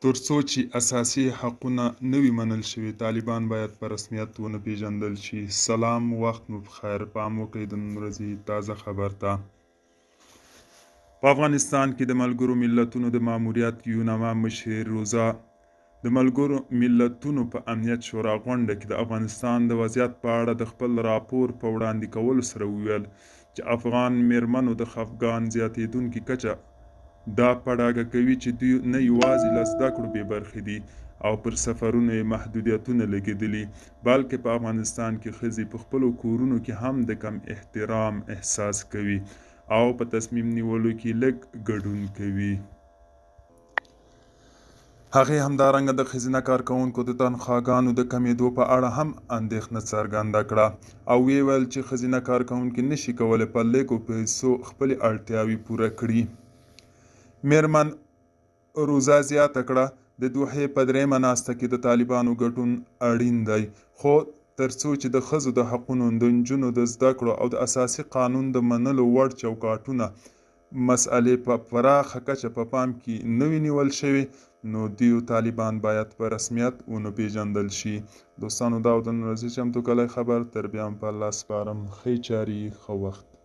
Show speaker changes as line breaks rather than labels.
ترڅو چې اساسي حقونه نه وي منل شوي، طالبان باید په رسمیت ونه پیژندل شي. سلام، وخت مو بخیر. پام وکړئ د نن ورځې تازه خبر ته. په افغانستان کې د ملګرو ملتونو د ماموریت یونما مشر روزا د ملګرو ملتونو په امنیت شورا غونډه کې د افغانستان د وضعیت په اړه د خپل راپور په وړاندې کولو سره وویل چې افغان میرمنو د خفګان زیاتېدونکې کچه دا په ډاګه کوي چې دوی نه یوازې له زده کړو بې برخې دي او پر سفرونو یې محدودیتونه لګېدلي، بلکې په افغانستان کې ښځې په خپلو کورونو کې هم د کم احترام احساس کوي او په تصمیم نیولو کې لږ ګډون کوي. هغې همدارنګه د ښځینه کارکوونکو د تنخواګانو د کمېدو په اړه هم اندېښنه څرګنده کړه او ویې ویل چې ښځینه کارکوونکي نشي کولی په لږو پیسو خپلې اړتیاوې پوره کړي. میرمن روزا زیاته کړه د دوحې په درېیمه ناسته کې د طالبانو ګډون اړین دی، خو ترڅو چې د ښځو د حقونو، د نجونو د زده کړو او د اساسي قانون د منلو وړ چوکاټونه مسئلې په پراخه کچه په پام کې نه وي نیول شوي، نو دیو طالبان باید په رسمیت ونه پیژندل شي. دوستانو، دا و د نن ورځې چمتو کلی خبر. تر بیا هم په الله سپارم. ښې چارې، ښه وخت.